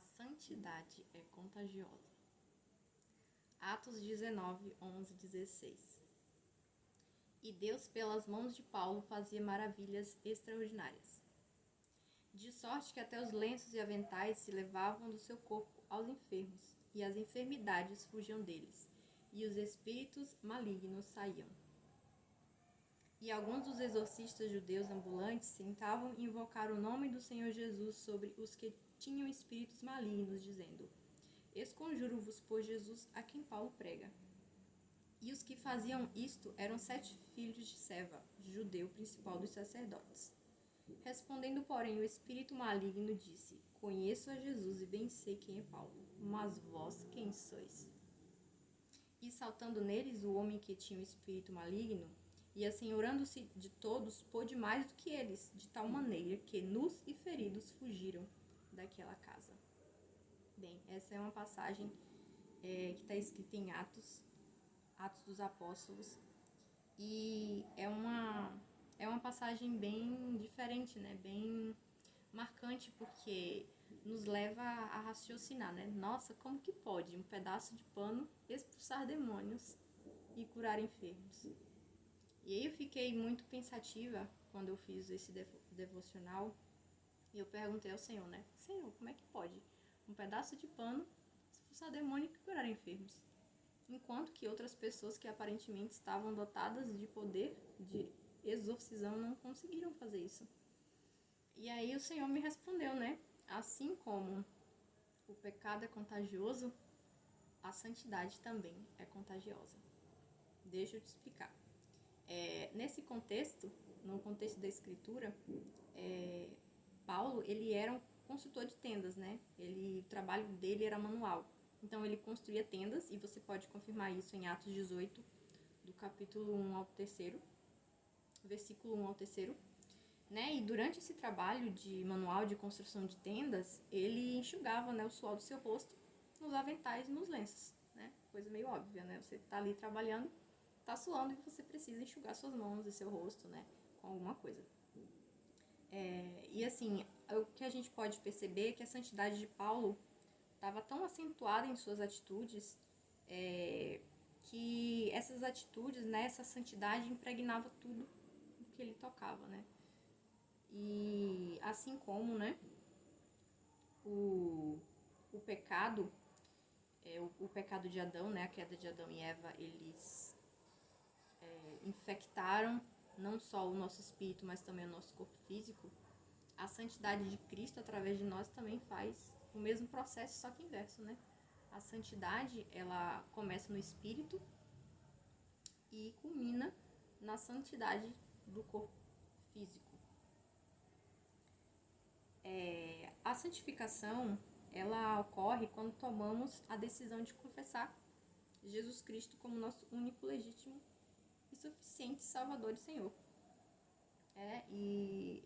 santidade é contagiosa. Atos 19, 11, 16. E Deus, pelas mãos de Paulo, fazia maravilhas extraordinárias. De sorte que até os lenços e aventais se levavam do seu corpo aos enfermos, e as enfermidades fugiam deles, e os espíritos malignos saíam. E alguns dos exorcistas judeus ambulantes tentavam invocar o nome do Senhor Jesus sobre os que tinham espíritos malignos, dizendo: Esconjuro-vos por Jesus a quem Paulo prega. E os que faziam isto eram 7 filhos de Seva, judeu principal dos sacerdotes. Respondendo, porém, o espírito maligno disse: Conheço a Jesus e bem sei quem é Paulo, mas vós quem sois? E saltando neles o homem que tinha o espírito maligno, e assenhorando-se de todos, pôde mais do que eles, de tal maneira que nus e feridos fugiram daquela casa. Bem, essa é uma passagem que está escrita em Atos dos Apóstolos, e é uma passagem bem diferente, né? Bem marcante, porque nos leva a raciocinar, né? Nossa, como que pode um pedaço de pano expulsar demônios e curar enfermos? E aí eu fiquei muito pensativa quando eu fiz esse devocional, e eu perguntei ao Senhor, né? Senhor, como é que pode um pedaço de pano expulsar demônio e curar enfermos? Enquanto que outras pessoas que aparentemente estavam dotadas de poder de exorcisão não conseguiram fazer isso. E aí o Senhor me respondeu, né? Assim como o pecado é contagioso, a santidade também é contagiosa. Deixa eu te explicar. Nesse contexto, no contexto da escritura, Paulo, ele era um construtor de tendas, né? O trabalho dele era manual. Então, ele construía tendas, e você pode confirmar isso em Atos 18, do capítulo 1 ao 3º, versículo 1 ao 3º. Né? E durante esse trabalho de manual de construção de tendas, ele enxugava, né, o suor do seu rosto nos aventais e nos lenços, né? Coisa meio óbvia, né? Você tá ali trabalhando, tá suando, e você precisa enxugar suas mãos e seu rosto, né, com alguma coisa. E assim, o que a gente pode perceber é que a santidade de Paulo estava tão acentuada em suas atitudes, que essas atitudes, né, essa santidade impregnava tudo o que ele tocava, né? E assim como, né, o pecado, o pecado de Adão, né, a queda de Adão e Eva, eles infectaram não só o nosso espírito, mas também o nosso corpo físico. A santidade de Cristo através de nós também faz o mesmo processo, só que inverso, né? A santidade, ela começa no espírito e culmina na santidade do corpo físico. A santificação, ela ocorre quando tomamos a decisão de confessar Jesus Cristo como nosso único, legítimo e suficiente Salvador e Senhor. E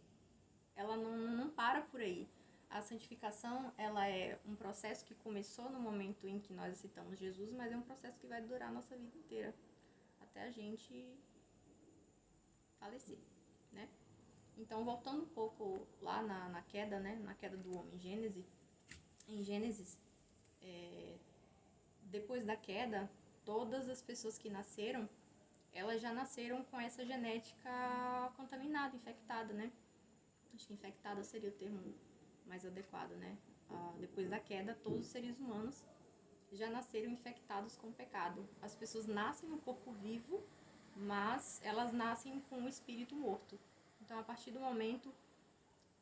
ela não para por aí. A santificação, ela é um processo que começou no momento em que nós aceitamos Jesus, mas é um processo que vai durar a nossa vida inteira, até a gente falecer, né? Então, voltando um pouco lá na queda, né? Na queda do homem, em Gênesis, depois da queda, todas as pessoas que nasceram, elas já nasceram com essa genética contaminada, infectada, né? Acho que infectada seria o termo mais adequado, né? Depois da queda, todos os seres humanos já nasceram infectados com o pecado. As pessoas nascem no corpo vivo, mas elas nascem com o espírito morto. Então, a partir do momento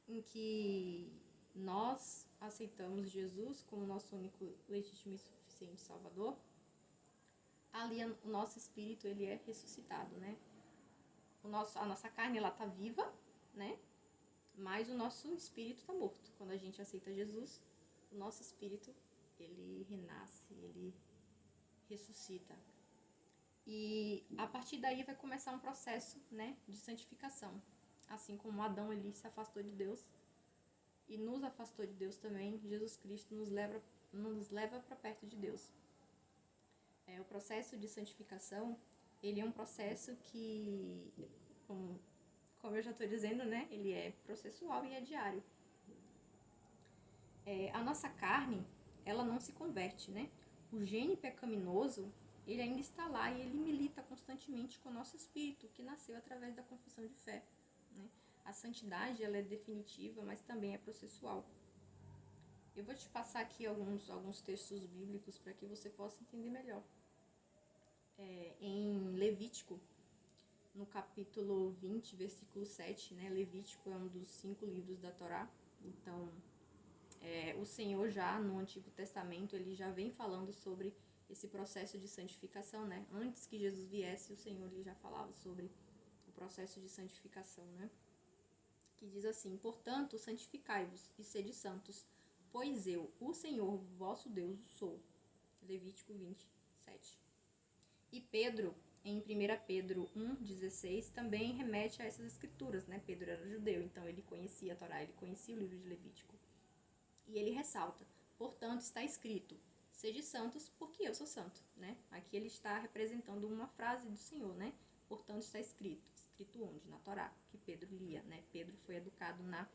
em que nós aceitamos Jesus como nosso único, legítimo e suficiente Salvador, ali o nosso espírito, ele é ressuscitado, né? A nossa carne, ela tá viva, né? Mas o nosso espírito está morto. Quando a gente aceita Jesus, o nosso espírito, ele renasce, ele ressuscita. E a partir daí vai começar um processo, né, de santificação. Assim como Adão, ele se afastou de Deus e nos afastou de Deus também, Jesus Cristo nos leva para perto de Deus. O processo de santificação, ele é um processo que, como eu já estou dizendo, né, ele é processual e é diário. A nossa carne, ela não se converte, né? O gene pecaminoso, ele ainda está lá e ele milita constantemente com o nosso espírito, que nasceu através da confissão de fé, né? A santidade, ela é definitiva, mas também é processual. Eu vou te passar aqui alguns textos bíblicos para que você possa entender melhor. Em Levítico, no capítulo 20, versículo 7, né? Levítico é um dos 5 livros da Torá. Então, o Senhor já no Antigo Testamento, ele já vem falando sobre esse processo de santificação, né? Antes que Jesus viesse, o Senhor ele já falava sobre o processo de santificação, né? Que diz assim: portanto, santificai-vos e sede santos, pois eu, o Senhor, vosso Deus, sou. Levítico 27. E Pedro, em 1 Pedro 1,16, também remete a essas escrituras, né? Pedro era judeu, então ele conhecia a Torá, ele conhecia o livro de Levítico. E ele ressalta: portanto, está escrito, sede santos, porque eu sou santo, né? Aqui ele está representando uma frase do Senhor, né? Portanto, está escrito. Escrito onde? Na Torá, que Pedro lia, né? Pedro foi educado na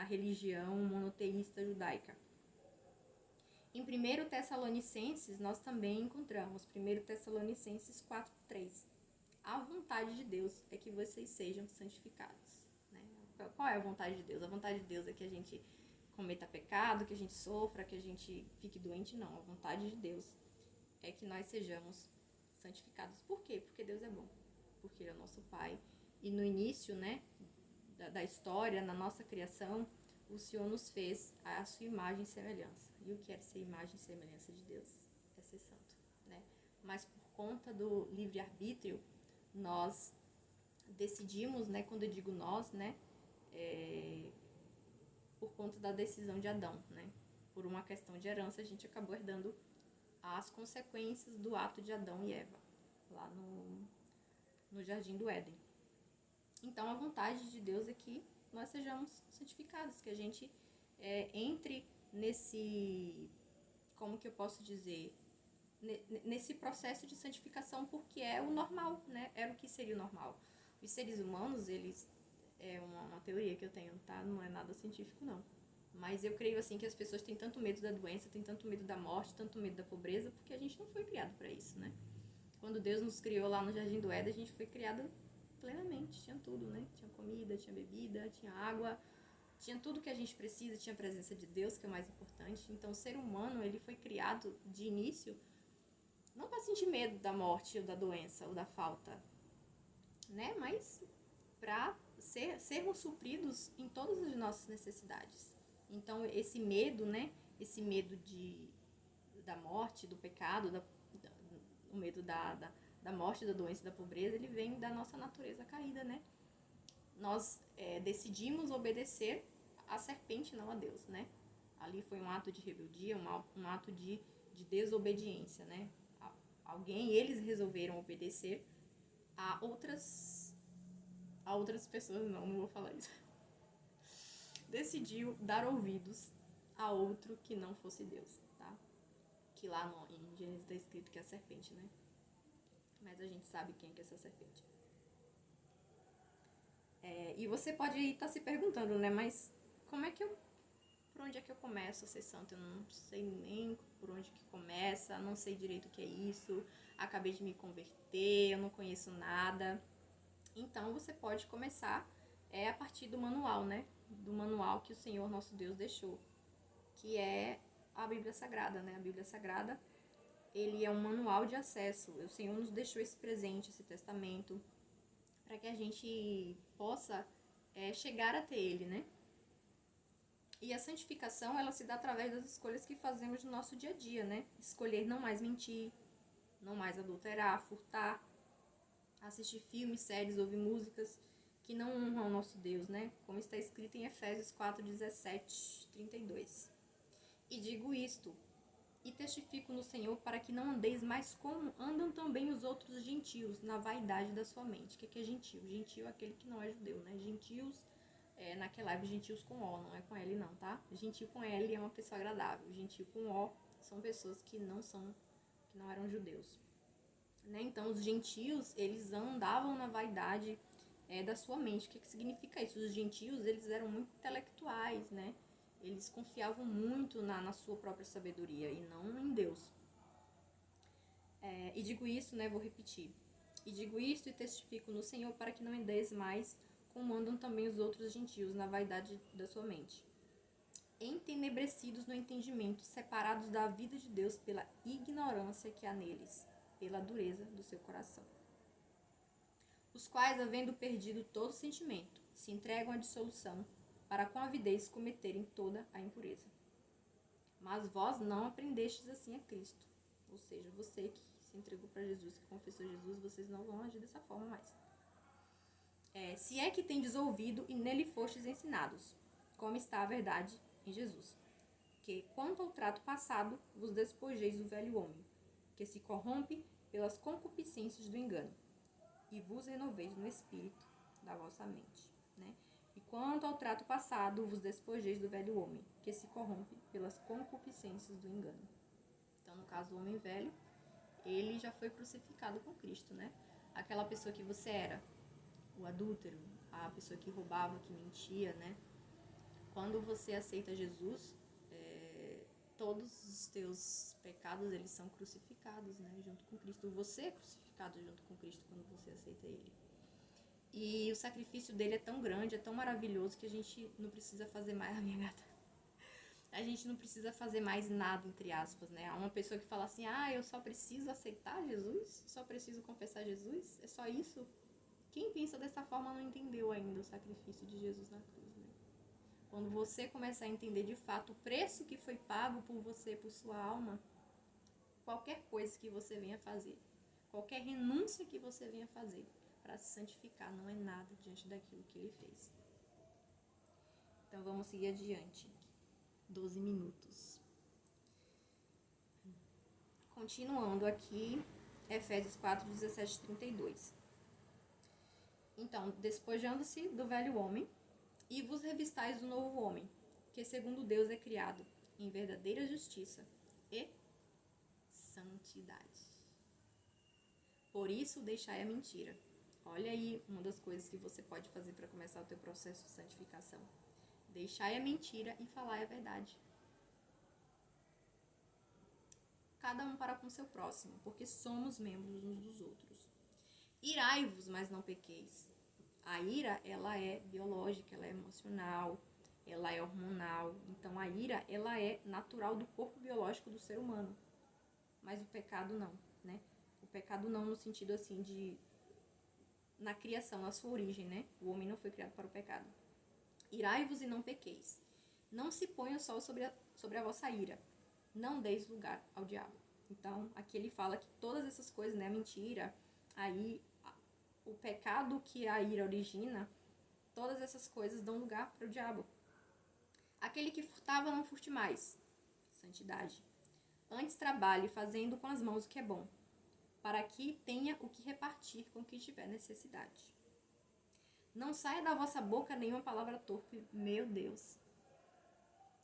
religião monoteísta judaica. Em 1 Tessalonicenses, nós também encontramos 1 Tessalonicenses 4,3. A vontade de Deus é que vocês sejam santificados. Né? Qual é a vontade de Deus? A vontade de Deus é que a gente cometa pecado, que a gente sofra, que a gente fique doente. Não, a vontade de Deus é que nós sejamos santificados. Por quê? Porque Deus é bom. Porque Ele é o nosso Pai. E no início, né, da história, na nossa criação, o Senhor nos fez a sua imagem e semelhança. E o que é ser imagem e semelhança de Deus? É ser santo, né? Mas por conta do livre-arbítrio, nós decidimos, né? Quando eu digo nós, né? Por conta da decisão de Adão, né? Por uma questão de herança, a gente acabou herdando as consequências do ato de Adão e Eva, lá no Jardim do Éden. Então, a vontade de Deus é que nós sejamos santificados, que a gente entre nesse, como que eu posso dizer, nesse processo de santificação, porque é o normal, né? Era o que seria o normal. Os seres humanos, eles, é uma teoria que eu tenho, tá? Não é nada científico, não. Mas eu creio, assim, que as pessoas têm tanto medo da doença, têm tanto medo da morte, tanto medo da pobreza, porque a gente não foi criado para isso, né? Quando Deus nos criou lá no Jardim do Éden, a gente foi criado plenamente, tinha tudo, né? Tinha comida, tinha bebida, tinha água, tinha tudo que a gente precisa, tinha a presença de Deus, que é o mais importante. Então, o ser humano, ele foi criado de início não para sentir medo da morte ou da doença ou da falta, né? Mas para sermos supridos em todas as nossas necessidades. Então, esse medo, né? Esse medo da morte, do pecado, o medo da morte, da doença, da pobreza, ele vem da nossa natureza caída, né? Nós decidimos obedecer a serpente, não a Deus, né? Ali foi um ato de rebeldia, um ato de desobediência, né? Eles resolveram obedecer a outras pessoas, não vou falar isso. Decidiu dar ouvidos a outro que não fosse Deus, tá? Que lá em Gênesis está escrito que é a serpente, né? Mas a gente sabe quem é essa serpente. E você pode estar se perguntando, né? Mas por onde é que eu começo a ser santo? Eu não sei nem por onde que começa, não sei direito o que é isso, acabei de me converter, eu não conheço nada. Então, você pode começar a partir do manual, né? Do manual que o Senhor nosso Deus deixou, que é a Bíblia Sagrada, né? A Bíblia Sagrada, ele é um manual de acesso. O Senhor nos deixou esse presente, esse testamento, para que a gente possa chegar até ele, né? E a santificação, ela se dá através das escolhas que fazemos no nosso dia a dia, né? Escolher não mais mentir, não mais adulterar, furtar, assistir filmes, séries, ouvir músicas que não honram ao nosso Deus, né? Como está escrito em Efésios 4:17-32. E digo isto, e testifico no Senhor, para que não andeis mais como andam também os outros gentios, na vaidade da sua mente. O que é gentio? Gentio é aquele que não é judeu, né? Gentios, naquela época, gentios com O, não é com L não, tá? Gentio com L é uma pessoa agradável. Gentio com O são pessoas que não eram judeus. Né? Então, os gentios, eles andavam na vaidade da sua mente. O que significa isso? Os gentios, eles eram muito intelectuais, né? Eles confiavam muito na sua própria sabedoria e não em Deus. E digo isso, né, vou repetir. E digo isto e testifico no Senhor para que não andeis mais como andam também os outros gentios na vaidade da sua mente, entenebrecidos no entendimento, separados da vida de Deus pela ignorância que há neles, pela dureza do seu coração. Os quais, havendo perdido todo sentimento, se entregam à dissolução, para com avidez cometerem toda a impureza. Mas vós não aprendestes assim a Cristo. Ou seja, você que se entregou para Jesus, que confessou Jesus, vocês não vão agir dessa forma mais. Se é que tendes ouvido e nele fostes ensinados, como está a verdade em Jesus, que, quanto ao trato passado, vos despojeis do velho homem, que se corrompe pelas concupiscências do engano, e vos renoveis no espírito da vossa mente, né? E quanto ao trato passado, vos despojeis do velho homem, que se corrompe pelas concupiscências do engano. Então, no caso, o homem velho, ele já foi crucificado com Cristo, né? Aquela pessoa que você era, o adúltero, a pessoa que roubava, que mentia, né? Quando você aceita Jesus, todos os teus pecados, eles são crucificados, né? Junto com Cristo. Você é crucificado junto com Cristo quando você aceita Ele. E o sacrifício dele é tão grande, é tão maravilhoso, que a gente não precisa fazer mais... minha gata. A gente não precisa fazer mais nada, entre aspas, né? Há uma pessoa que fala assim, eu só preciso aceitar Jesus? Só preciso confessar Jesus? É só isso? Quem pensa dessa forma não entendeu ainda o sacrifício de Jesus na cruz, né? Quando você começar a entender de fato o preço que foi pago por você, por sua alma, qualquer coisa que você venha fazer, qualquer renúncia que você venha fazer para se santificar, não é nada diante daquilo que ele fez. Então vamos seguir adiante. 12 minutos. Continuando aqui, Efésios 4, 17 e 32. Então, despojando-se do velho homem, e vos revistais do novo homem, que segundo Deus é criado em verdadeira justiça e santidade. Por isso, deixai a mentira. Olha aí uma das coisas que você pode fazer para começar o teu processo de santificação. Deixai a mentira e falai a verdade. Cada um para com seu próximo, porque somos membros uns dos outros. Irai-vos, mas não pequeis. A ira, ela é biológica, ela é emocional, ela é hormonal. Então, a ira, ela é natural do corpo biológico do ser humano. Mas o pecado não, né? O pecado não no sentido assim de... na criação, na sua origem, né? O homem não foi criado para o pecado. Irai-vos e não pequeis. Não se ponha o sol sobre a vossa ira. Não deis lugar ao diabo. Então, aqui ele fala que todas essas coisas, né? A mentira, aí... o pecado que a ira origina, todas essas coisas dão lugar para o diabo. Aquele que furtava, não furte mais. Santidade. Antes trabalhe, fazendo com as mãos o que é bom, para que tenha o que repartir com quem tiver necessidade. Não saia da vossa boca nenhuma palavra torpe. Meu Deus.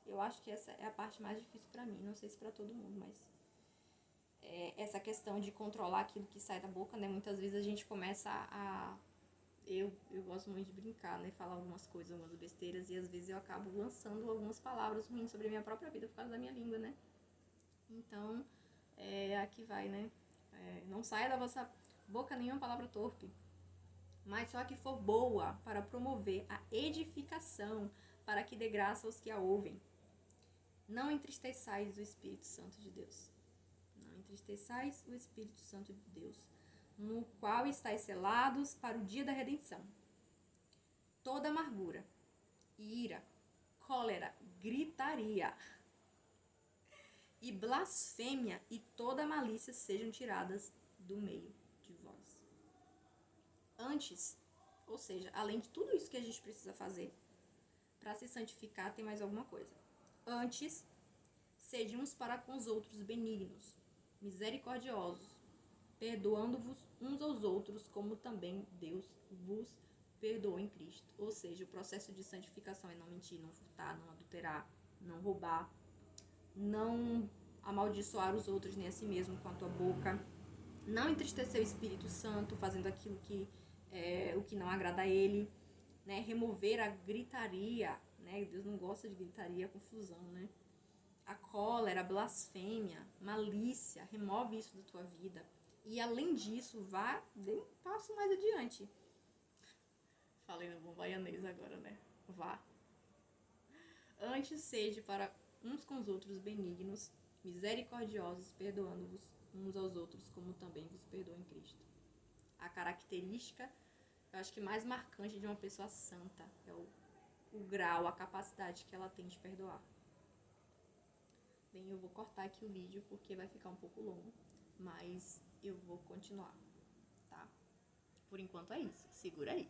Eu acho que essa é a parte mais difícil para mim. Não sei se para todo mundo, mas... essa questão de controlar aquilo que sai da boca, né? Muitas vezes a gente começa a... Eu gosto muito de brincar, né? Falar algumas coisas, algumas besteiras, e às vezes eu acabo lançando algumas palavras ruins sobre a minha própria vida por causa da minha língua, né? Então, aqui vai, né? Não saia da vossa boca nenhuma palavra torpe, mas só que for boa para promover a edificação, para que dê graça aos que a ouvem. Não entristeçais o Espírito Santo de Deus. Não entristeçais o Espírito Santo de Deus, no qual estáis selados para o dia da redenção. Toda amargura, ira, cólera, gritaria e blasfêmia e toda malícia sejam tiradas do meio de vós. Antes, ou seja, além de tudo isso que a gente precisa fazer para se santificar, tem mais alguma coisa. Antes, sede uns para com os outros benignos, misericordiosos, perdoando-vos uns aos outros, como também Deus vos perdoou em Cristo. Ou seja, o processo de santificação é não mentir, não furtar, não adulterar, não roubar, não amaldiçoar os outros nem a si mesmo com a tua boca, não entristecer o Espírito Santo fazendo aquilo que o que não agrada a ele, né? Remover a gritaria, né? Deus não gosta de gritaria, confusão, né? A cólera, a blasfêmia, malícia, remove isso da tua vida. E além disso, vá, dê um passo mais adiante. Falei no bom baianês agora, né? Vá. Antes seja para uns com os outros benignos, misericordiosos, perdoando-vos uns aos outros, como também vos perdoa em Cristo. A característica, eu acho que mais marcante de uma pessoa santa é o grau, a capacidade que ela tem de perdoar. Bem, eu vou cortar aqui o vídeo porque vai ficar um pouco longo, mas eu vou continuar, tá? Por enquanto é isso, segura aí.